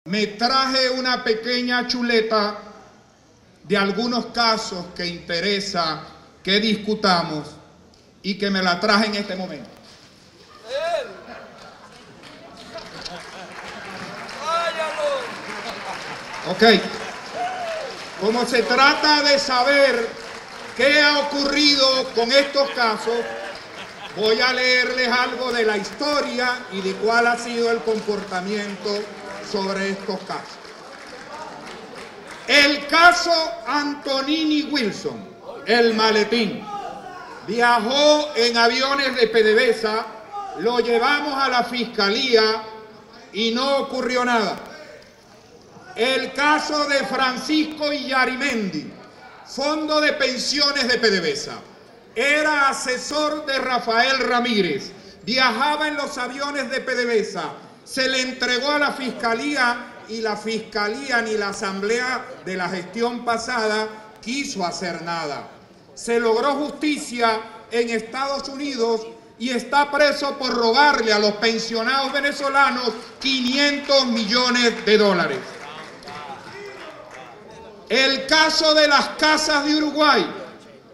Me traje una pequeña chuleta de algunos casos que interesa que discutamos y que me la traje en este momento. Ok, como se trata de saber qué ha ocurrido con estos casos, voy a leerles algo de la historia y de cuál ha sido el comportamiento sobre estos casos. El caso Antonini Wilson, el maletín, viajó en aviones de PDVSA, lo llevamos a la fiscalía y no ocurrió nada. El caso de Francisco Illarimendi, fondo de pensiones de PDVSA, era asesor de Rafael Ramírez, viajaba en los aviones de PDVSA, se le entregó a la fiscalía y la fiscalía ni la asamblea de la gestión pasada quiso hacer nada. Se logró justicia en Estados Unidos y está preso por robarle a los pensionados venezolanos 500 millones de dólares. El caso de las casas de Uruguay,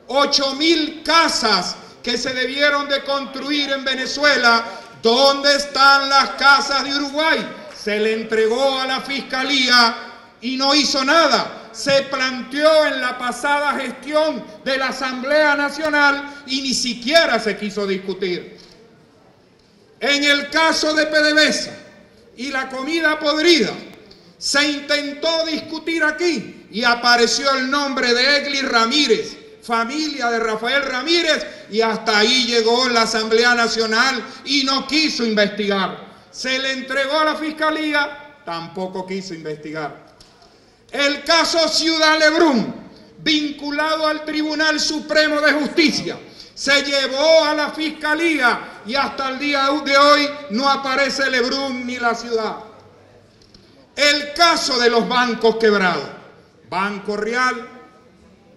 8.000 casas que se debieron de construir en Venezuela. ¿Dónde están las casas de Uruguay? Se le entregó a la fiscalía y no hizo nada. Se planteó en la pasada gestión de la Asamblea Nacional y ni siquiera se quiso discutir. En el caso de PDVSA y la comida podrida, se intentó discutir aquí y apareció el nombre de Egli Ramírez, familia de Rafael Ramírez, y hasta ahí llegó la Asamblea Nacional y no quiso investigar. Se le entregó a la fiscalía, tampoco quiso investigar. El caso Ciudad Lebrún, vinculado al Tribunal Supremo de Justicia, se llevó a la fiscalía y hasta el día de hoy no aparece Lebrún ni la ciudad. El caso de los bancos quebrados, Banco Real,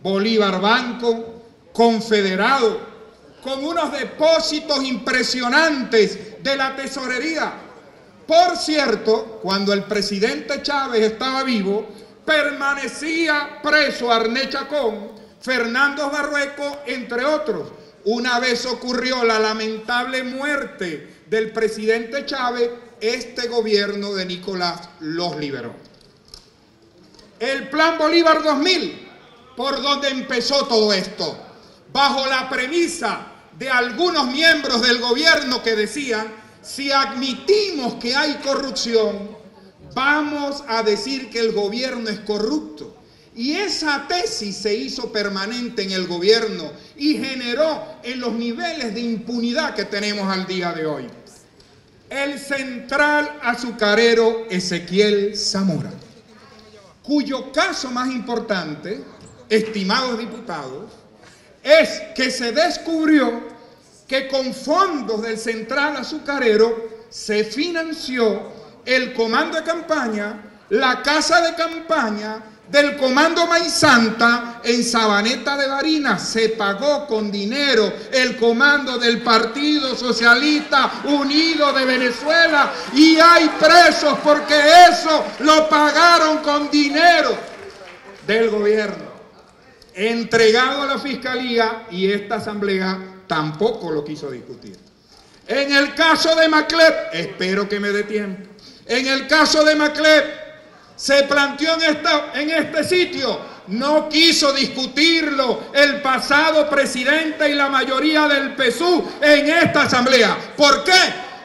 Bolívar Banco, Confederado, con unos depósitos impresionantes de la tesorería. Por cierto, cuando el presidente Chávez estaba vivo, permanecía preso Arné Chacón, Fernando Barrueco, entre otros. Una vez ocurrió la lamentable muerte del presidente Chávez, este gobierno de Nicolás los liberó. El Plan Bolívar 2000, por donde empezó todo esto, bajo la premisa de algunos miembros del gobierno que decían: si admitimos que hay corrupción, vamos a decir que el gobierno es corrupto. Y esa tesis se hizo permanente en el gobierno y generó en los niveles de impunidad que tenemos al día de hoy. El central azucarero Ezequiel Zamora, cuyo caso más importante, estimados diputados, es que se descubrió que con fondos del central azucarero se financió el comando de campaña, la casa de campaña del comando Maíz Santa en Sabaneta de Barinas. Se pagó con dinero el comando del Partido Socialista Unido de Venezuela y hay presos porque eso lo pagaron con dinero del gobierno, entregado a la fiscalía, y esta asamblea tampoco lo quiso discutir. En el caso de Maclep, espero que me dé tiempo, en el caso de Maclep se planteó en este sitio, no quiso discutirlo el pasado presidente y la mayoría del PSUV en esta asamblea. ¿Por qué?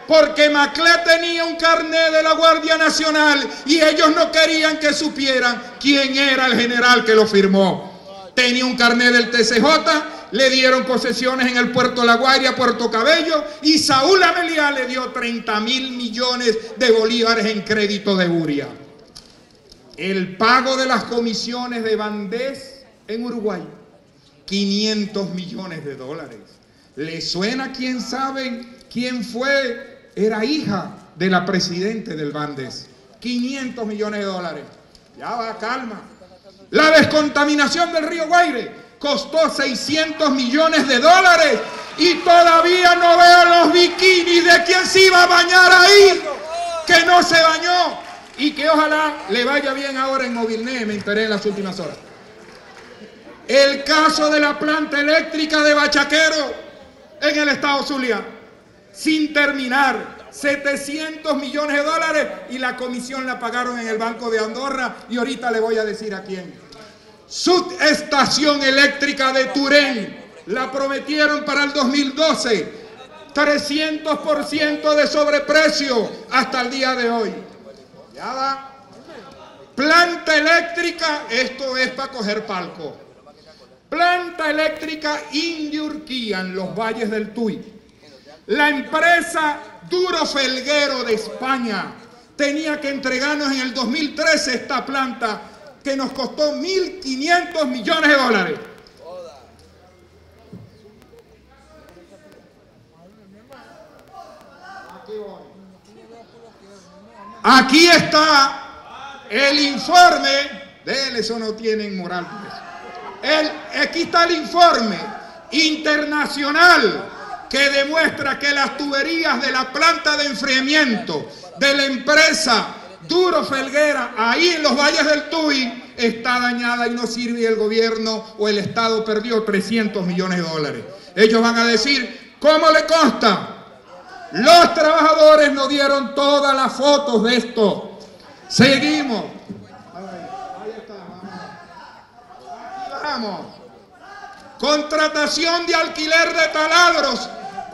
Porque Maclep tenía un carnet de la Guardia Nacional y ellos no querían que supieran quién era el general que lo firmó. Tenía un carnet del TCJ, le dieron concesiones en el Puerto La Guaira, Puerto Cabello, y Saúl Ameliá le dio 30.000 millones de bolívares en crédito de Buria. El pago de las comisiones de Bandés en Uruguay, 500 millones de dólares. ¿Le suena? ¿Quién sabe quién fue? Era hija de la presidenta del Bandés. 500 millones de dólares. Ya va, calma. La descontaminación del río Guaire costó 600 millones de dólares y todavía no veo los bikinis de quién se iba a bañar ahí, que no se bañó. y que ojalá le vaya bien ahora en Movilnet, me enteré en las últimas horas. El caso de la planta eléctrica de Bachaquero en el estado Zulia, sin terminar, 700 millones de dólares y la comisión la pagaron en el Banco de Andorra y ahorita le voy a decir a quién. Subestación eléctrica de Turén, la prometieron para el 2012, 300% de sobreprecio hasta el día de hoy. Ya va. Planta eléctrica, esto es para coger palco. Planta eléctrica Indiurquía en los valles del Tuy. La empresa Duro Felguero de España tenía que entregarnos en el 2013 esta planta que nos costó 1.500 millones de dólares. Aquí está el informe, de él eso no tienen moral. Aquí está el informe internacional que demuestra que las tuberías de la planta de enfriamiento de la empresa Duro Felguera, ahí en los valles del Tuy, está dañada y no sirve y el gobierno o el Estado perdió 300 millones de dólares. Ellos van a decir, ¿cómo le consta? Los trabajadores nos dieron todas las fotos de esto. Seguimos. Ahí está, vamos. Contratación de alquiler de taladros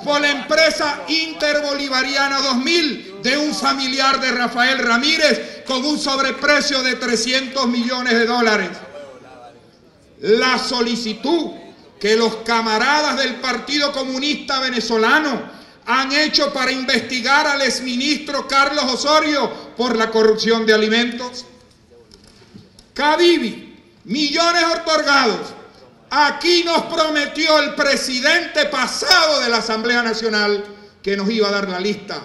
por la empresa Interbolivariana 2000 de un familiar de Rafael Ramírez con un sobreprecio de 300 millones de dólares. La solicitud que los camaradas del Partido Comunista Venezolano han hecho para investigar al exministro Carlos Osorio por la corrupción de alimentos. Cadivi, millones otorgados. Aquí nos prometió el presidente pasado de la Asamblea Nacional que nos iba a dar la lista.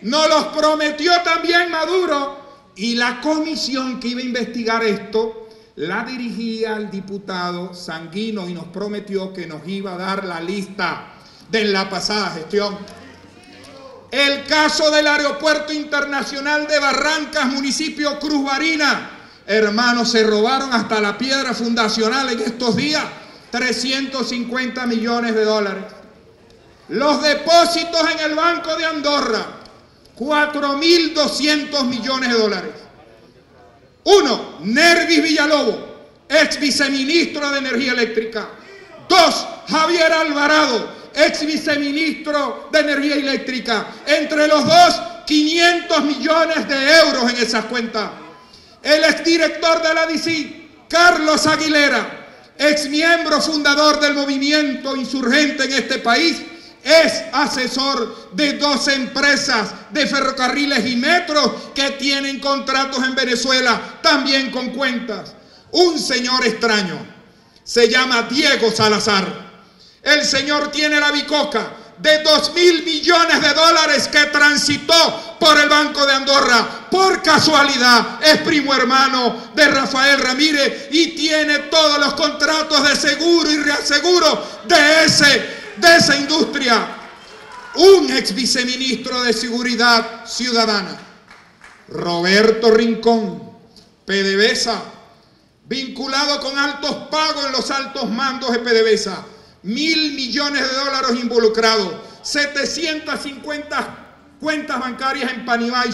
Nos los prometió también Maduro y la comisión que iba a investigar esto la dirigía el diputado Sanguino y nos prometió que nos iba a dar la lista de la pasada gestión. El caso del Aeropuerto Internacional de Barrancas, municipio Cruz Barina. Hermanos, se robaron hasta la piedra fundacional en estos días. 350 millones de dólares. Los depósitos en el Banco de Andorra, 4.200 millones de dólares. 1. Nervis Villalobos, ex viceministro de Energía Eléctrica. 2. Javier Alvarado, ex viceministro de Energía Eléctrica. Entre los dos, 500 millones de euros en esas cuentas. El exdirector de la DICI, Carlos Aguilera, ex miembro fundador del movimiento insurgente en este país, es asesor de 2 empresas de ferrocarriles y metros que tienen contratos en Venezuela, también con cuentas. Un señor extraño, se llama Diego Salazar. El señor tiene la bicoca de 2.000 millones de dólares que transitó por el Banco de Andorra. Por casualidad es primo hermano de Rafael Ramírez y tiene todos los contratos de seguro y reaseguro de esa industria. Un ex viceministro de Seguridad Ciudadana, Roberto Rincón, PDVSA, vinculado con altos pagos en los altos mandos de PDVSA. 1.000 millones de dólares involucrados, 750 cuentas bancarias en Panamá y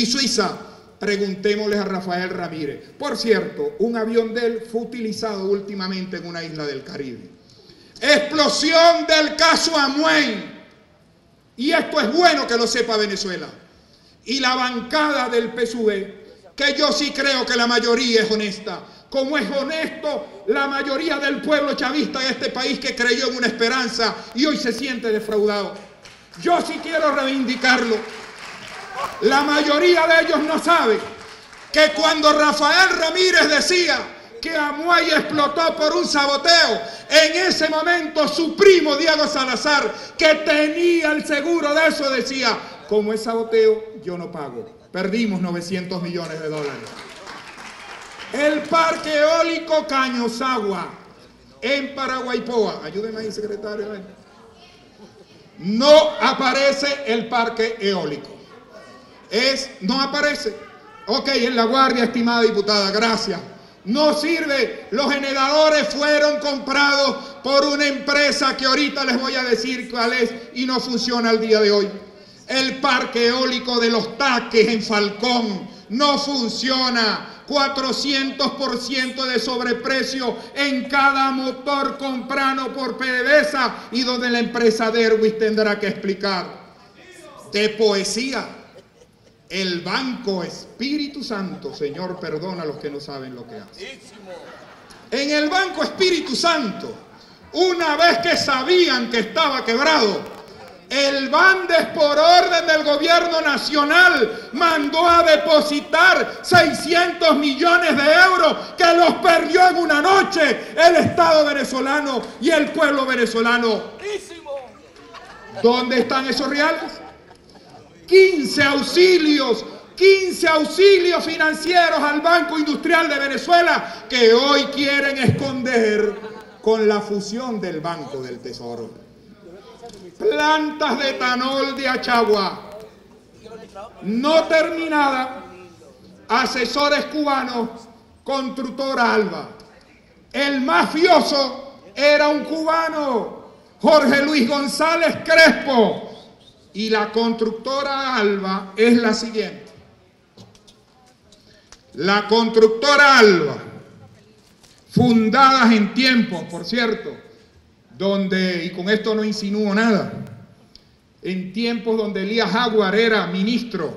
Suiza. Preguntémosles a Rafael Ramírez. Por cierto, un avión de él fue utilizado últimamente en una isla del Caribe. Explosión del caso Amway. Y esto es bueno que lo sepa Venezuela. Y la bancada del PSUV, que yo sí creo que la mayoría es honesta, como es honesto la mayoría del pueblo chavista de este país que creyó en una esperanza y hoy se siente defraudado. Yo sí quiero reivindicarlo. La mayoría de ellos no sabe que cuando Rafael Ramírez decía que Amway explotó por un saboteo, en ese momento su primo Diego Salazar, que tenía el seguro de eso, decía, como es saboteo, yo no pago. Perdimos 900 millones de dólares. El parque eólico Cañosagua, en Paraguaypoa. Ayúdeme ahí, secretario. No aparece el parque eólico. No aparece. Ok, en La Guardia, estimada diputada, gracias. No sirve. Los generadores fueron comprados por una empresa que ahorita les voy a decir cuál es y no funciona al día de hoy. El parque eólico de Los Taques en Falcón no funciona. 400% de sobreprecio en cada motor comprado por PDVSA y donde la empresa Derwis tendrá que explicar. De poesía. El Banco Espíritu Santo, Señor, perdona a los que no saben lo que hace. En el Banco Espíritu Santo, una vez que sabían que estaba quebrado, el Bandes, por orden del gobierno nacional, mandó a depositar 600 millones de euros que los perdió en una noche el Estado venezolano y el pueblo venezolano. ¿Dónde están esos reales? 15 auxilios financieros al Banco Industrial de Venezuela que hoy quieren esconder con la fusión del Banco del Tesoro. Plantas de etanol de Achagua no terminada, asesores cubanos, constructora Alba. El mafioso era un cubano, Jorge Luis González Crespo. Y la constructora Alba es la siguiente. La constructora Alba, fundadas en tiempos, por cierto, donde, y con esto no insinúo nada, en tiempos donde Elías Jaguar era ministro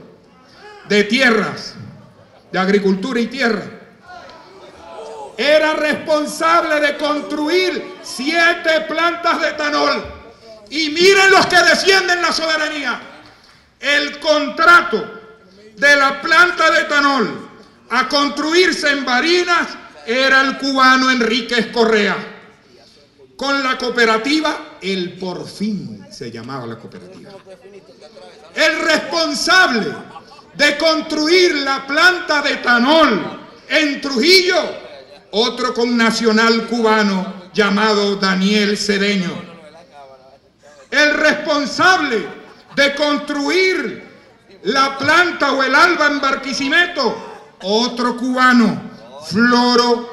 de tierras, de agricultura y tierra, era responsable de construir 7 plantas de etanol. Y miren los que defienden la soberanía. El contrato de la planta de etanol a construirse en Barinas era el cubano Enríquez Correa. Con la cooperativa, el Porfín se llamaba la cooperativa. El responsable de construir la planta de etanol en Trujillo, otro connacional cubano llamado Daniel Cedeño. El responsable de construir la planta o el Alba en Barquisimeto, otro cubano, Floro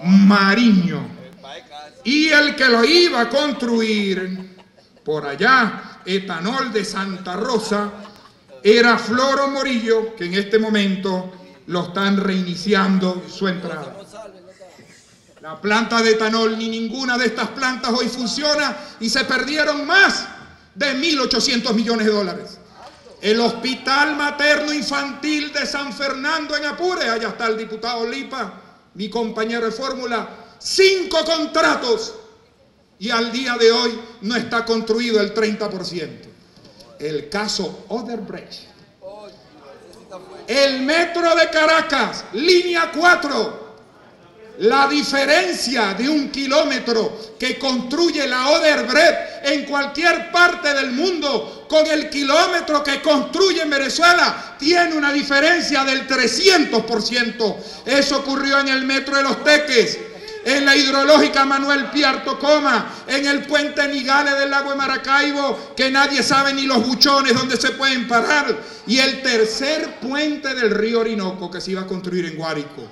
Mariño. Y el que lo iba a construir por allá, etanol de Santa Rosa, era Floro Morillo, que en este momento lo están reiniciando su entrada. La planta de etanol, ni ninguna de estas plantas hoy funciona y se perdieron más de 1.800 millones de dólares. El Hospital Materno Infantil de San Fernando en Apure, allá está el diputado Lipa, mi compañero de fórmula, 5 contratos y al día de hoy no está construido el 30%. El caso Odebrecht. El metro de Caracas, línea 4. La diferencia de 1 kilómetro que construye la Odebrecht en cualquier parte del mundo con el kilómetro que construye en Venezuela tiene una diferencia del 300%. Eso ocurrió en el metro de Los Teques, en la hidrológica Manuel Piar Tocoma, en el puente Nigales del lago de Maracaibo, que nadie sabe ni los buchones donde se pueden parar, y el tercer puente del río Orinoco que se iba a construir en Guárico,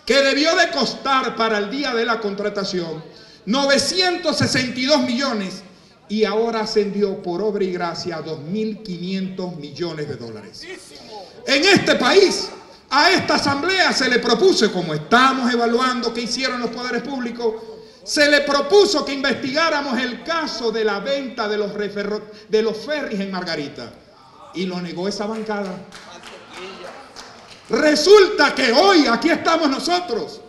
que debió de costar para el día de la contratación 962 millones y ahora ascendió por obra y gracia a 2.500 millones de dólares. En este país, a esta asamblea se le propuso, como estamos evaluando qué hicieron los poderes públicos, se le propuso que investigáramos el caso de la venta de los ferries en Margarita y lo negó esa bancada. Resulta que hoy, aquí estamos nosotros,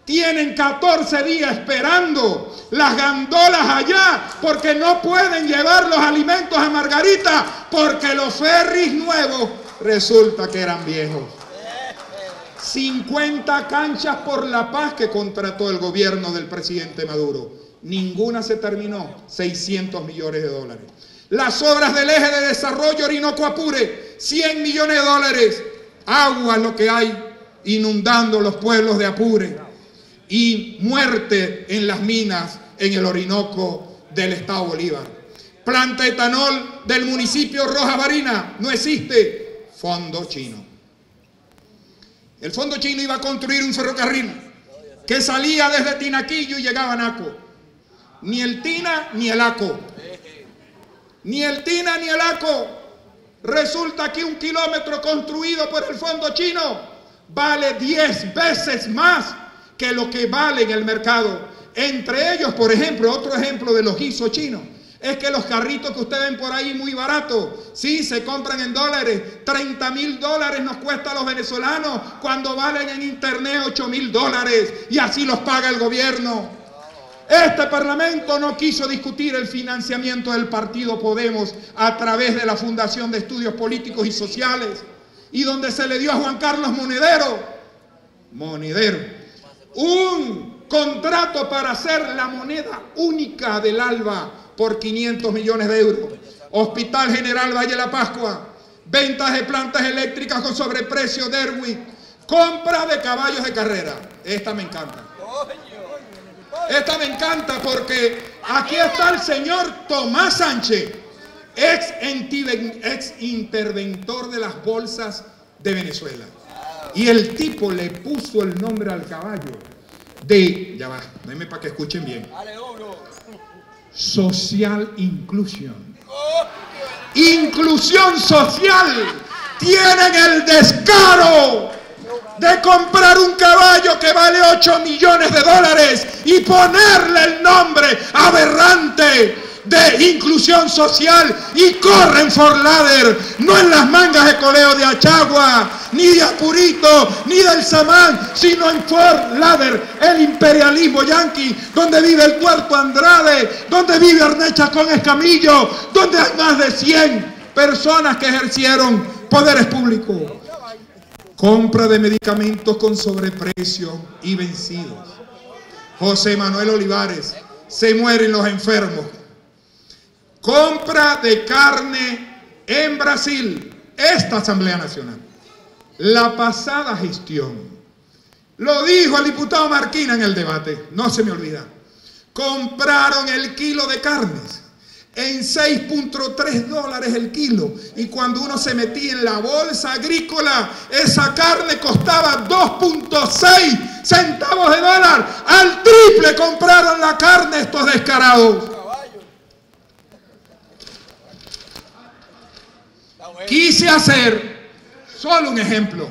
tienen 14 días esperando las gandolas allá porque no pueden llevar los alimentos a Margarita porque los ferries nuevos resulta que eran viejos. 50 canchas por la paz que contrató el gobierno del presidente Maduro. Ninguna se terminó, 600 millones de dólares. Las obras del eje de desarrollo Orinoco-Apure, 100 millones de dólares. Agua lo que hay inundando los pueblos de Apure y muerte en las minas en el Orinoco del estado Bolívar. Planta etanol del municipio Rojas Barinas, no existe. Fondo chino. El Fondo Chino iba a construir un ferrocarril que salía desde Tinaquillo y llegaba a Naco. Ni el Tina ni el Aco. Ni el Tina ni el Aco. Resulta que 1 kilómetro construido por el Fondo Chino vale 10 veces más que lo que vale en el mercado. Entre ellos, por ejemplo, otro ejemplo de los guisos chinos, es que los carritos que ustedes ven por ahí muy baratos, sí, se compran en dólares. $30.000 nos cuesta a los venezolanos cuando valen en internet $8.000, y así los paga el gobierno. Este Parlamento no quiso discutir el financiamiento del partido Podemos a través de la Fundación de Estudios Políticos y Sociales, y donde se le dio a Juan Carlos Monedero un contrato para hacer la moneda única del ALBA por 500 millones de euros. Hospital General Valle de la Pascua, ventas de plantas eléctricas con sobreprecio de Derwick, compra de caballos de carrera. Esta me encanta. Esta me encanta porque aquí está el señor Tomás Sánchez, ex interventor de las bolsas de Venezuela. Y el tipo le puso el nombre al caballo de, ya va, déjenme para que escuchen bien, Social Inclusion. Inclusión social. Tienen el descaro de comprar un caballo que vale $8 millones y ponerle el nombre aberrante de inclusión social, y corren for ladder, no en las mangas de coleo de Achagua, ni de Apurito, ni del Samán, sino en for ladder, el imperialismo yanqui, donde vive el Tuerto Andrade, donde vive Arnés Chacón Escamillo, donde hay más de 100 personas que ejercieron poderes públicos. Compra de medicamentos con sobreprecio y vencidos. José Manuel Olivares, se mueren los enfermos. Compra de carne en Brasil. Esta Asamblea Nacional, la pasada gestión, lo dijo el diputado Marquina en el debate, no se me olvida, compraron el kilo de carnes en $6.3 el kilo, y cuando uno se metía en la bolsa agrícola, esa carne costaba 2.6 centavos de dólar. Al triple compraron la carne estos descarados. Quise hacer solo un ejemplo